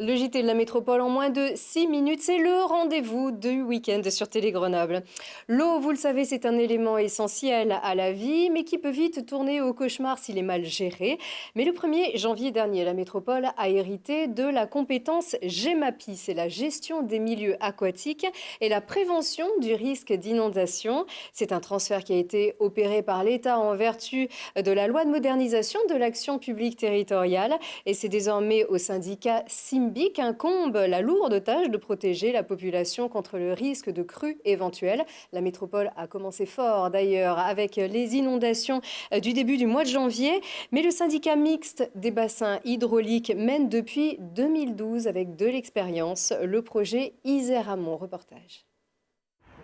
Le JT de la métropole en moins de 6 minutes, c'est le rendez-vous du week-end sur Télé Grenoble. L'eau, vous le savez, c'est un élément essentiel à la vie, mais qui peut vite tourner au cauchemar s'il est mal géré. Mais le 1er janvier dernier, la métropole a hérité de la compétence GEMAPI, c'est la gestion des milieux aquatiques et la prévention du risque d'inondation. C'est un transfert qui a été opéré par l'État en vertu de la loi de modernisation de l'action publique territoriale et c'est désormais au syndicat Simbi qu'incombe la lourde tâche de protéger la population contre le risque de crue éventuelle. La métropole a commencé fort d'ailleurs avec les inondations du début du mois de janvier, mais le syndicat mixte des bassins hydrauliques mène depuis 2012 avec de l'expérience le projet Isère Amont. Reportage.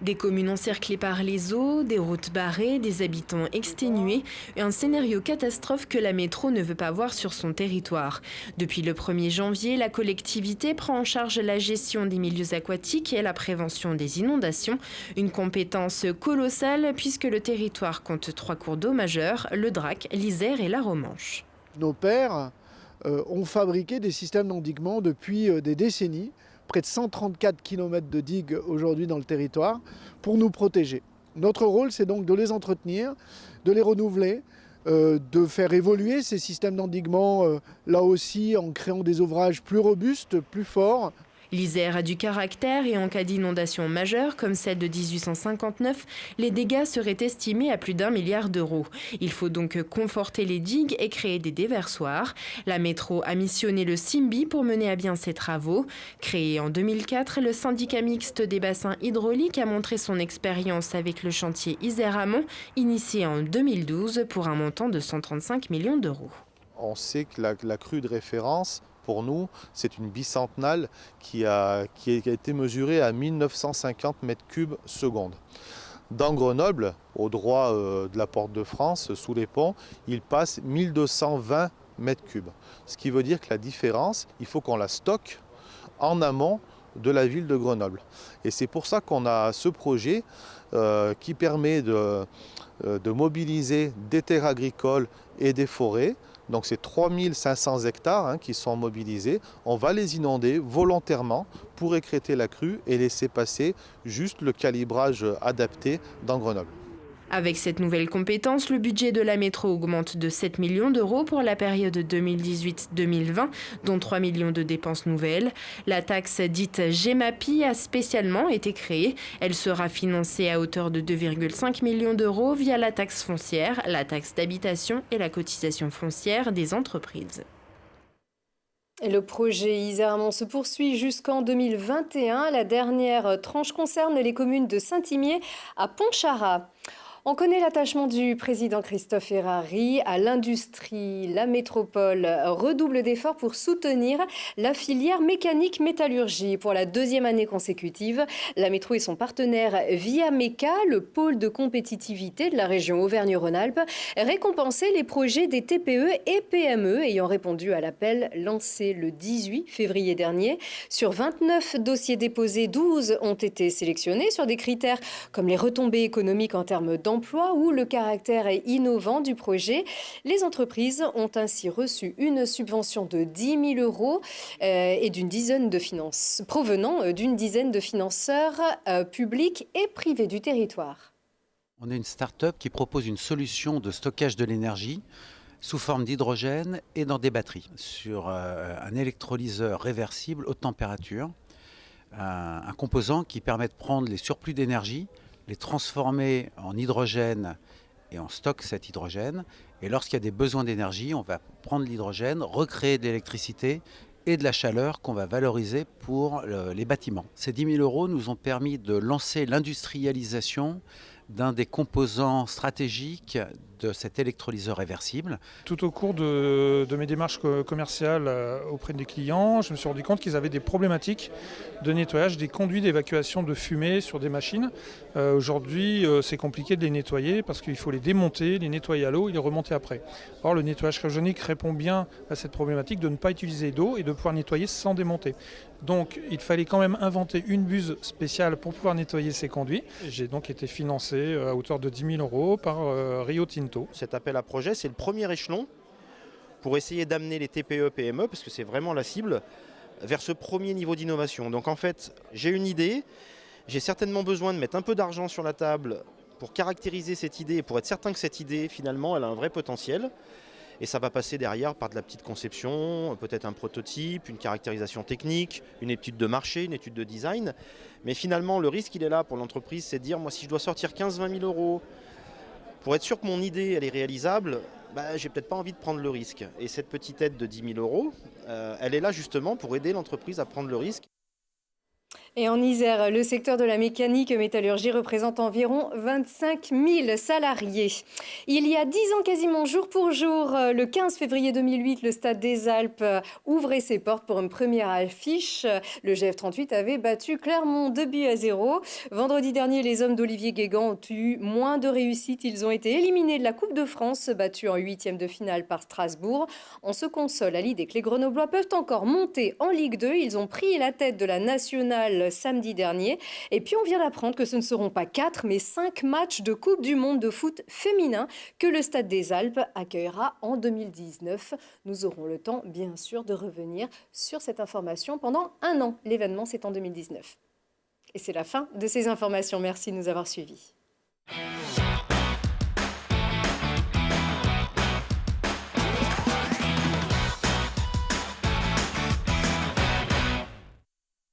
Des communes encerclées par les eaux, des routes barrées, des habitants exténués et un scénario catastrophe que la métro ne veut pas voir sur son territoire. Depuis le 1er janvier, la collectivité prend en charge la gestion des milieux aquatiques et la prévention des inondations. Une compétence colossale puisque le territoire compte 3 cours d'eau majeurs, le Drac, l'Isère et la Romanche. Nos pères ont fabriqué des systèmes d'endiguement depuis des décennies. Près de 134 km de digues aujourd'hui dans le territoire pour nous protéger. Notre rôle, c'est donc de les entretenir, de les renouveler, de faire évoluer ces systèmes d'endiguement, là aussi en créant des ouvrages plus robustes, plus forts. L'Isère a du caractère et en cas d'inondation majeure, comme celle de 1859, les dégâts seraient estimés à plus d'1 milliard d'euros. Il faut donc conforter les digues et créer des déversoirs. La métro a missionné le Simbi pour mener à bien ces travaux. Créé en 2004, le syndicat mixte des bassins hydrauliques a montré son expérience avec le chantier Isère Amont, initié en 2012 pour un montant de 135 millions d'euros. On sait que la crue de référence, pour nous, c'est une bicentenale qui a été mesurée à 1950 mètres cubes seconde. Dans Grenoble, au droit de la Porte de France, sous les ponts, il passe 1220 mètres cubes. Ce qui veut dire que la différence, il faut qu'on la stocke en amont de la ville de Grenoble. Et c'est pour ça qu'on a ce projet qui permet de mobiliser des terres agricoles et des forêts. Donc c'est 3500 hectares qui sont mobilisés. On va les inonder volontairement pour écrêter la crue et laisser passer juste le calibrage adapté dans Grenoble. Avec cette nouvelle compétence, le budget de la métro augmente de 7 millions d'euros pour la période 2018-2020, dont 3 millions de dépenses nouvelles. La taxe dite GEMAPI a spécialement été créée. Elle sera financée à hauteur de 2,5 millions d'euros via la taxe foncière, la taxe d'habitation et la cotisation foncière des entreprises. Le projet Isère Amont se poursuit jusqu'en 2021. La dernière tranche concerne les communes de Saint-Imier à Pontcharrat. On connaît l'attachement du président Christophe Ferrari à l'industrie. La métropole redouble d'efforts pour soutenir la filière mécanique métallurgie. Pour la 2e année consécutive, la métro et son partenaire Via Meca, le pôle de compétitivité de la région Auvergne-Rhône-Alpes, récompensaient les projets des TPE et PME ayant répondu à l'appel lancé le 18 février dernier. Sur 29 dossiers déposés, 12 ont été sélectionnés sur des critères comme les retombées économiques en termes d'emploi ou le caractère innovant du projet. Les entreprises ont ainsi reçu une subvention de 10 000 euros et provenant d'une dizaine de financeurs publics et privés du territoire. On est une start-up qui propose une solution de stockage de l'énergie sous forme d'hydrogène et dans des batteries, sur un électrolyseur réversible haute température, un composant qui permet de prendre les surplus d'énergie, les transformer en hydrogène et on stocke cet hydrogène. Et lorsqu'il y a des besoins d'énergie, on va prendre l'hydrogène, recréer de l'électricité et de la chaleur qu'on va valoriser pour les bâtiments. Ces 10 000 euros nous ont permis de lancer l'industrialisation d'un des composants stratégiques de cet électrolyseur réversible. Tout au cours de mes démarches commerciales auprès des clients, je me suis rendu compte qu'ils avaient des problématiques de nettoyage des conduits d'évacuation de fumée sur des machines. Aujourd'hui, c'est compliqué de les nettoyer parce qu'il faut les démonter, les nettoyer à l'eau et les remonter après. Or, le nettoyage cryogénique répond bien à cette problématique de ne pas utiliser d'eau et de pouvoir nettoyer sans démonter. Donc, il fallait quand même inventer une buse spéciale pour pouvoir nettoyer ces conduits. J'ai donc été financé à hauteur de 10 000 euros par Rio Tinto. Cet appel à projet, c'est le premier échelon pour essayer d'amener les TPE-PME, parce que c'est vraiment la cible, vers ce premier niveau d'innovation. Donc en fait, j'ai une idée, j'ai certainement besoin de mettre un peu d'argent sur la table pour caractériser cette idée et pour être certain que cette idée, finalement, elle a un vrai potentiel. Et ça va passer derrière par de la petite conception, peut-être un prototype, une caractérisation technique, une étude de marché, une étude de design. Mais finalement, le risque, il est là pour l'entreprise, c'est de dire, moi, si je dois sortir 15-20 000 euros pour être sûr que mon idée, elle est réalisable, j'ai peut-être pas envie de prendre le risque. Et cette petite aide de 10 000 euros, elle est là justement pour aider l'entreprise à prendre le risque. Et en Isère, le secteur de la mécanique métallurgie représente environ 25 000 salariés. Il y a 10 ans quasiment jour pour jour, le 15 février 2008, le Stade des Alpes ouvrait ses portes pour une première affiche. Le GF38 avait battu Clermont 2-0. Vendredi dernier, les hommes d'Olivier Guégan ont eu moins de réussite. Ils ont été éliminés de la Coupe de France, battus en 8e de finale par Strasbourg. On se console à l'idée que les Grenoblois peuvent encore monter en Ligue 2. Ils ont pris la tête de la nationale samedi dernier. Et puis on vient d'apprendre que ce ne seront pas 4 mais 5 matchs de Coupe du Monde de foot féminin que le Stade des Alpes accueillera en 2019. Nous aurons le temps bien sûr de revenir sur cette information pendant un an. L'événement c'est en 2019. Et c'est la fin de ces informations. Merci de nous avoir suivis.